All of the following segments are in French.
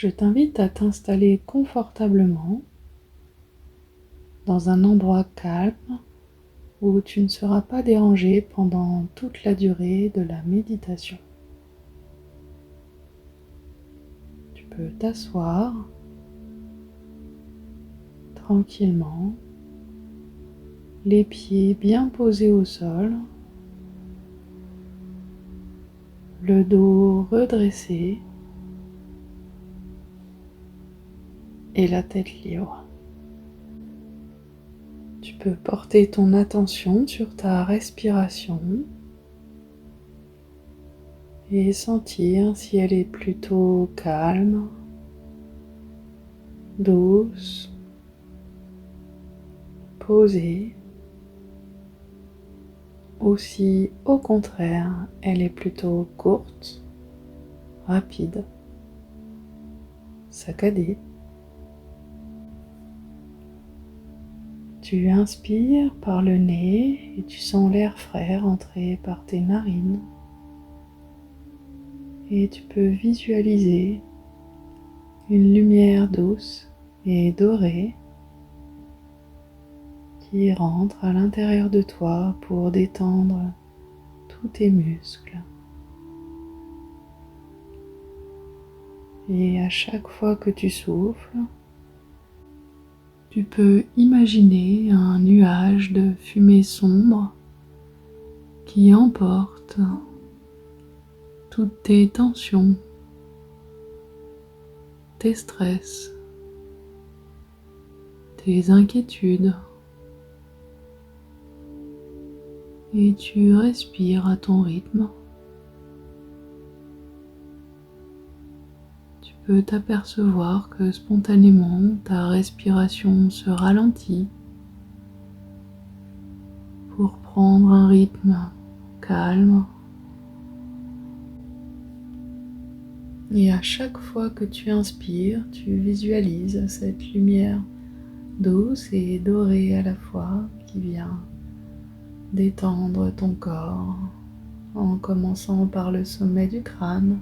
je t'invite à t'installer confortablement dans un endroit calme où tu ne seras pas dérangé pendant toute la durée de la méditation. Tu peux t'asseoir tranquillement, les pieds bien posés au sol, le dos redressé et la tête libre. Tu peux porter ton attention sur ta respiration et sentir si elle est plutôt calme, douce, posée, ou si au contraire elle est plutôt courte, rapide, saccadée. Tu inspires par le nez et tu sens l'air frais rentrer par tes narines. Et tu peux visualiser une lumière douce et dorée qui rentre à l'intérieur de toi pour détendre tous tes muscles. Et à chaque fois que tu souffles, tu peux imaginer un nuage de fumée sombre qui emporte toutes tes tensions, tes stress, tes inquiétudes. Et tu respires à ton rythme. Tu peux t'apercevoir que spontanément ta respiration se ralentit pour prendre un rythme calme. Et à chaque fois que tu inspires, tu visualises cette lumière douce et dorée à la fois qui vient détendre ton corps en commençant par le sommet du crâne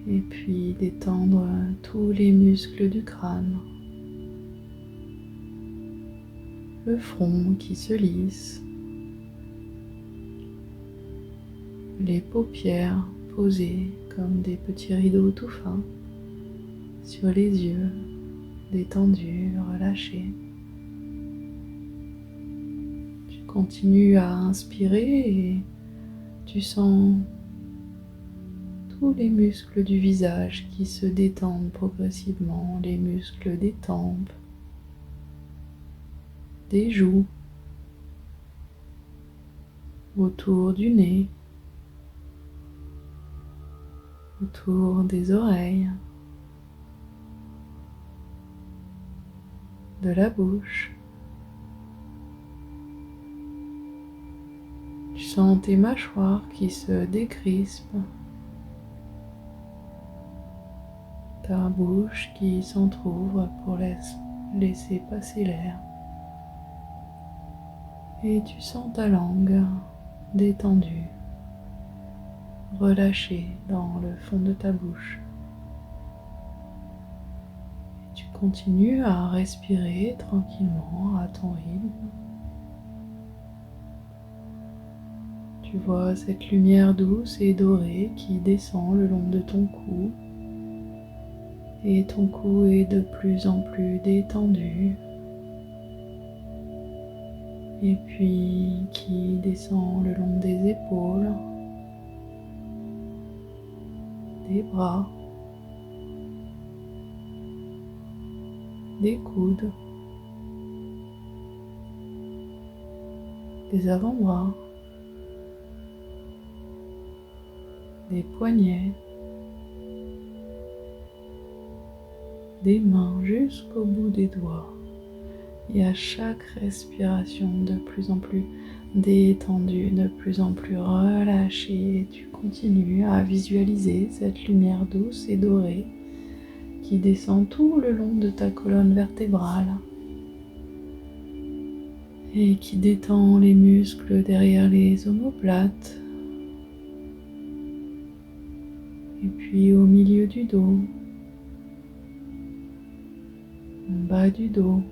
et puis détendre tous les muscles du crâne, le front qui se lisse, les paupières posées comme des petits rideaux tout fins sur les yeux détendus, relâchés. Continue à inspirer et tu sens tous les muscles du visage qui se détendent progressivement, les muscles des tempes, des joues, autour du nez, autour des oreilles, de la bouche. Tu sens tes mâchoires qui se décrispent, ta bouche qui s'entrouvre pour laisser passer l'air. Et tu sens ta langue détendue, relâchée dans le fond de ta bouche. Et tu continues à respirer tranquillement à ton rythme. Tu vois cette lumière douce et dorée qui descend le long de ton cou. Et ton cou est de plus en plus détendu. Et puis qui descend le long des épaules, des bras, des coudes, des avant-bras, des poignets, des mains jusqu'au bout des doigts. Et à chaque respiration de plus en plus détendue, de plus en plus relâchée, tu continues à visualiser cette lumière douce et dorée qui descend tout le long de ta colonne vertébrale et qui détend les muscles derrière les omoplates et puis au milieu du dos, en bas du dos,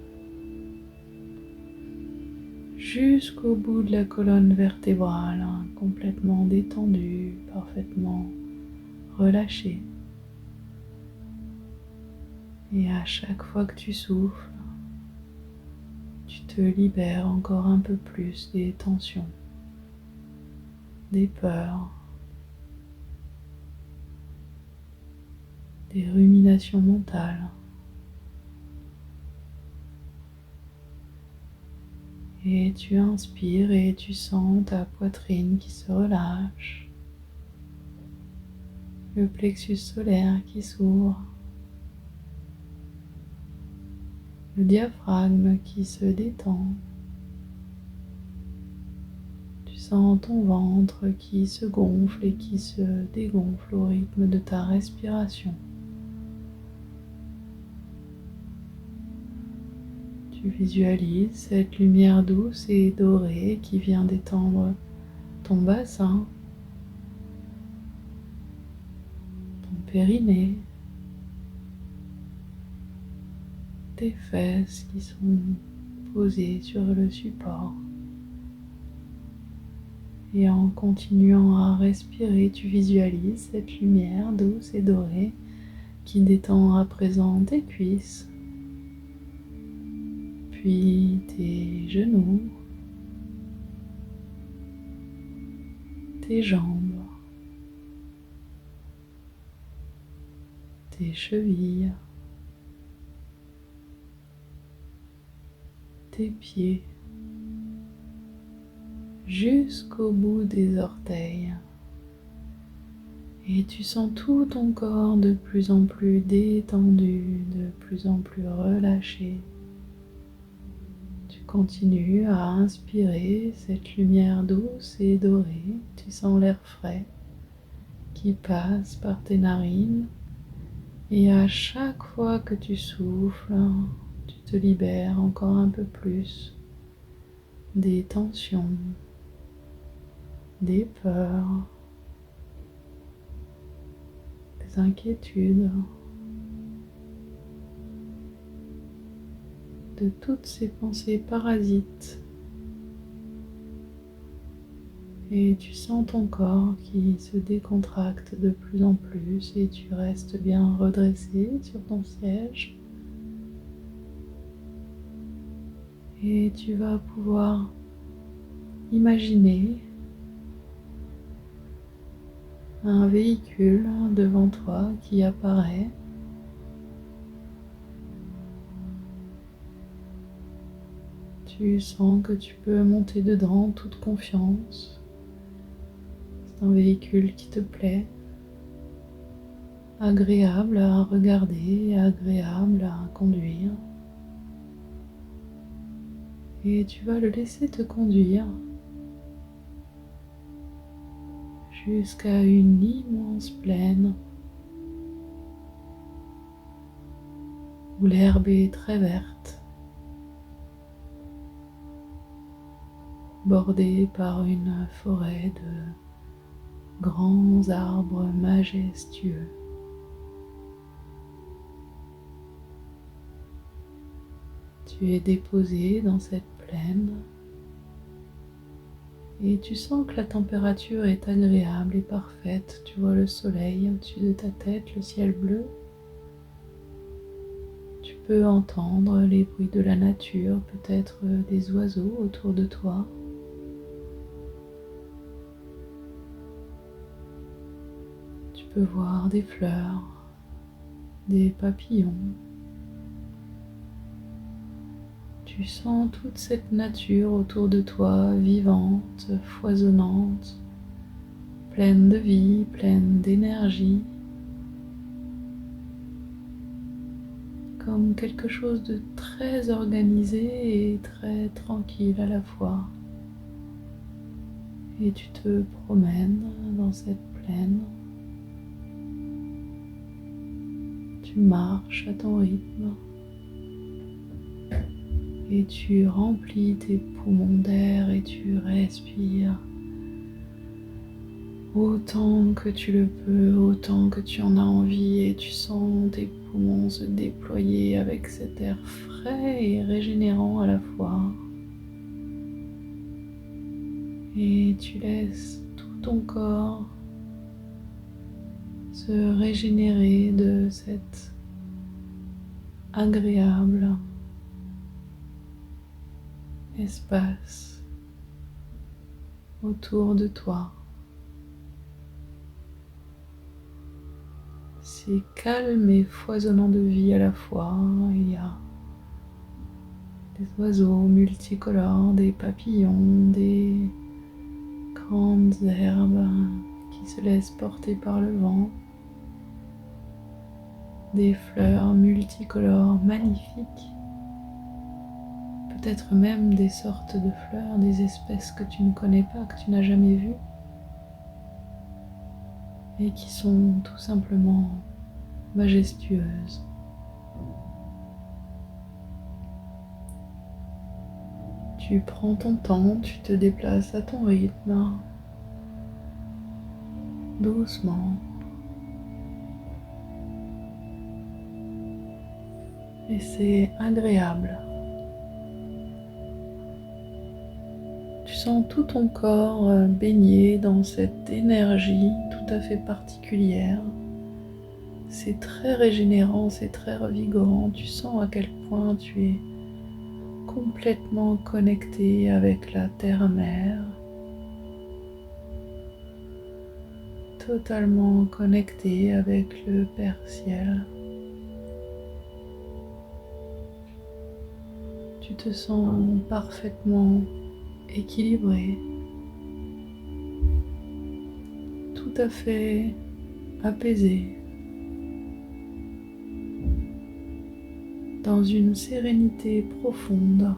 jusqu'au bout de la colonne vertébrale, complètement détendue, parfaitement relâchée. Et à chaque fois que tu souffles, tu te libères encore un peu plus des tensions, des peurs, des ruminations mentales. Et tu inspires et tu sens ta poitrine qui se relâche, le plexus solaire qui s'ouvre, le diaphragme qui se détend. Tu sens ton ventre qui se gonfle et qui se dégonfle au rythme de ta respiration. Tu visualises cette lumière douce et dorée qui vient d'étendre ton bassin, ton périnée, tes fesses qui sont posées sur le support. Et en continuant à respirer, tu visualises cette lumière douce et dorée qui détend à présent tes cuisses, puis tes genoux, tes jambes, tes chevilles, tes pieds, jusqu'au bout des orteils. Et tu sens tout ton corps de plus en plus détendu, de plus en plus relâché. Tu continues à inspirer cette lumière douce et dorée. Tu sens l'air frais qui passe par tes narines. Et à chaque fois que tu souffles, tu te libères encore un peu plus des tensions, des peurs, des inquiétudes, de toutes ces pensées parasites. Et tu sens ton corps qui se décontracte de plus en plus et tu restes bien redressé sur ton siège. Et tu vas pouvoir imaginer un véhicule devant toi qui apparaît. Tu sens que tu peux monter dedans en toute confiance. C'est un véhicule qui te plaît, agréable à regarder, agréable à conduire. Et tu vas le laisser te conduire jusqu'à une immense plaine où l'herbe est très verte, bordée par une forêt de grands arbres majestueux. Tu es déposé dans cette plaine et tu sens que la température est agréable et parfaite. Tu vois le soleil au-dessus de ta tête, le ciel bleu. Tu peux entendre les bruits de la nature, peut-être des oiseaux autour de toi. Tu peux voir des fleurs, des papillons. Tu sens toute cette nature autour de toi, vivante, foisonnante, pleine de vie, pleine d'énergie, comme quelque chose de très organisé et très tranquille à la fois. Et tu te promènes dans cette plaine. Tu marches à ton rythme. Et tu remplis tes poumons d'air et tu respires autant que tu le peux, autant que tu en as envie, et tu sens tes poumons se déployer avec cet air frais et régénérant à la fois. Et tu laisses tout ton corps se régénérer de cet agréable espace autour de toi. C'est calme et foisonnant de vie à la fois. Il y a des oiseaux multicolores, des papillons, des grandes herbes qui se laissent porter par le vent, des fleurs multicolores magnifiques, peut-être même des sortes de fleurs, des espèces que tu ne connais pas, que tu n'as jamais vues, et qui sont tout simplement majestueuses. Tu prends ton temps, tu te déplaces à ton rythme, doucement. Et c'est agréable. Tu sens tout ton corps baigné dans cette énergie tout à fait particulière. C'est très régénérant, c'est très revigorant. Tu sens à quel point tu es complètement connecté avec la terre-mère, totalement connecté avec le Père Ciel. Tu te sens parfaitement équilibré, tout à fait apaisé, dans une sérénité profonde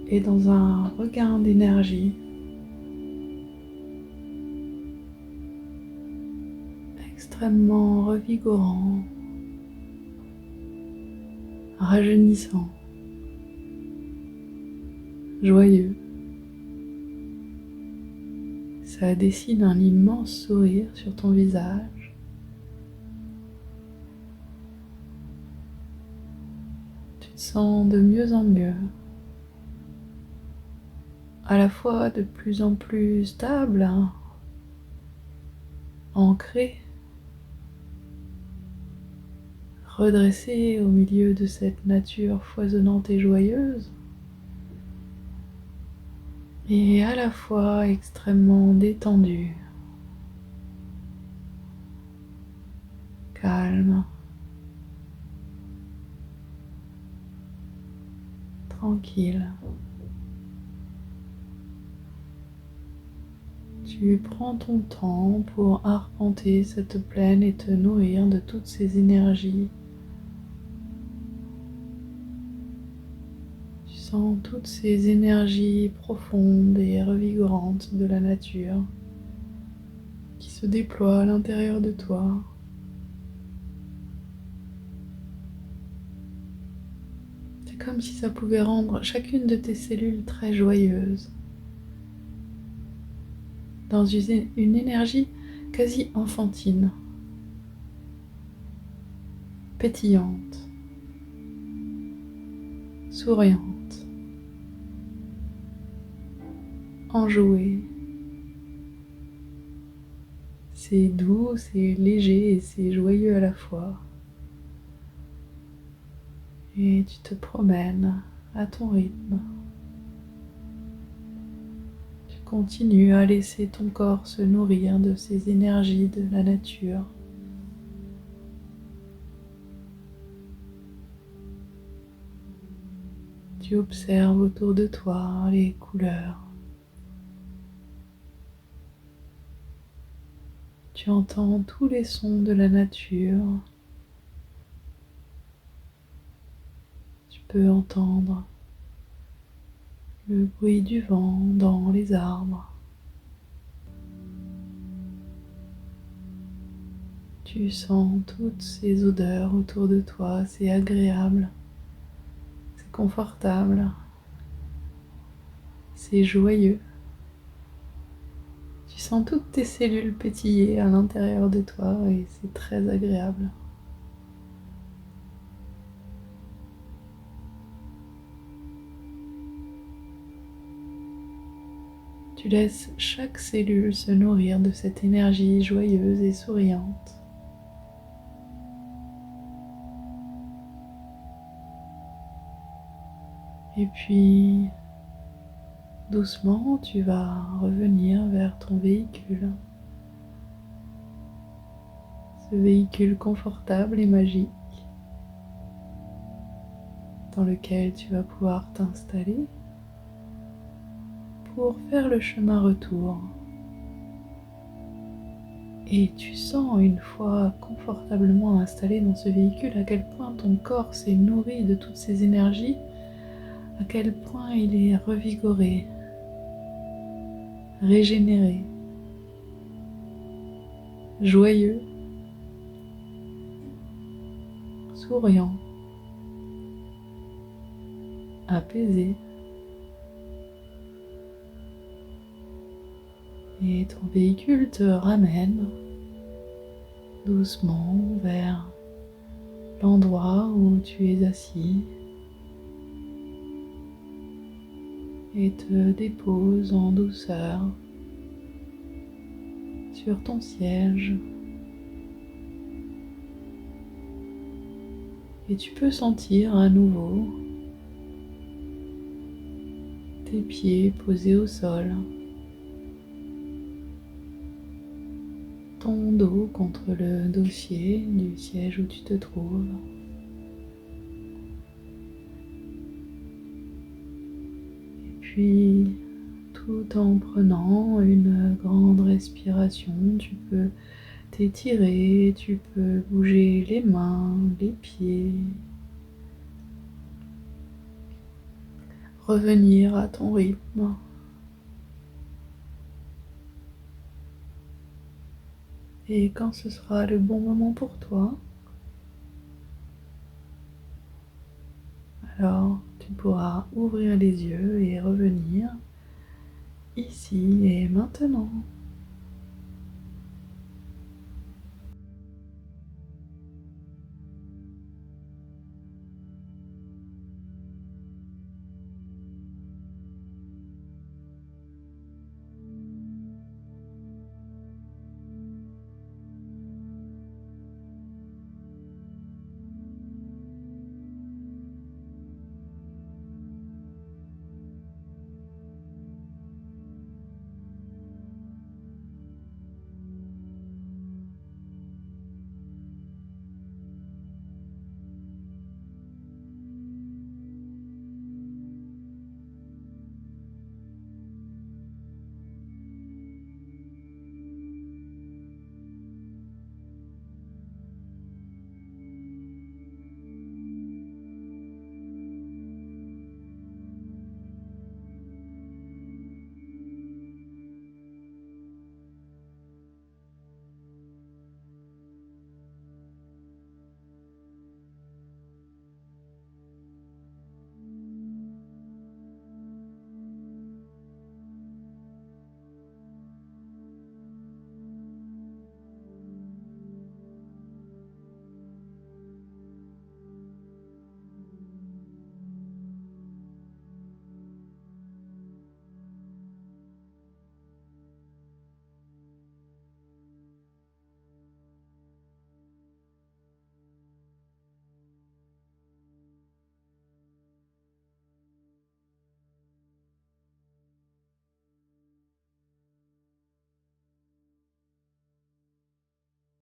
et dans un regain d'énergie extrêmement revigorant, rajeunissant, joyeux. Ça dessine un immense sourire sur ton visage. Tu te sens de mieux en mieux, à la fois de plus en plus stable, ancré, redressé au milieu de cette nature foisonnante et joyeuse, et à la fois extrêmement détendu, calme, tranquille. Tu prends ton temps pour arpenter cette plaine et te nourrir de toutes ces énergies. Tu sens toutes ces énergies profondes et revigorantes de la nature qui se déploient à l'intérieur de toi. C'est comme si ça pouvait rendre chacune de tes cellules très joyeuse, dans une énergie quasi enfantine, pétillante, souriante, enjouée. C'est doux, c'est léger et c'est joyeux à la fois. Et tu te promènes à ton rythme. Tu continues à laisser ton corps se nourrir de ces énergies de la nature. Tu observes autour de toi les couleurs. Tu entends tous les sons de la nature. Tu peux entendre le bruit du vent dans les arbres. Tu sens toutes ces odeurs autour de toi, c'est agréable, c'est confortable, c'est joyeux. sens toutes tes cellules pétiller à l'intérieur de toi et c'est très agréable. Tu laisses chaque cellule se nourrir de cette énergie joyeuse et souriante. Et puis, doucement, tu vas revenir vers ton véhicule. Ce véhicule confortable et magique dans lequel tu vas pouvoir t'installer pour faire le chemin retour. Et tu sens, une fois confortablement installé dans ce véhicule, à quel point ton corps s'est nourri de toutes ces énergies, à quel point il est revigoré, régénéré, joyeux, souriant, apaisé. Et ton véhicule te ramène doucement vers l'endroit où tu es assis et te dépose en douceur sur ton siège. Et tu peux sentir à nouveau tes pieds posés au sol, ton dos contre le dossier du siège où tu te trouves. Et puis, tout en prenant une grande respiration, tu peux t'étirer, tu peux bouger les mains, les pieds, revenir à ton rythme. Et quand ce sera le bon moment pour toi, alors tu pourras ouvrir les yeux et revenir ici et maintenant.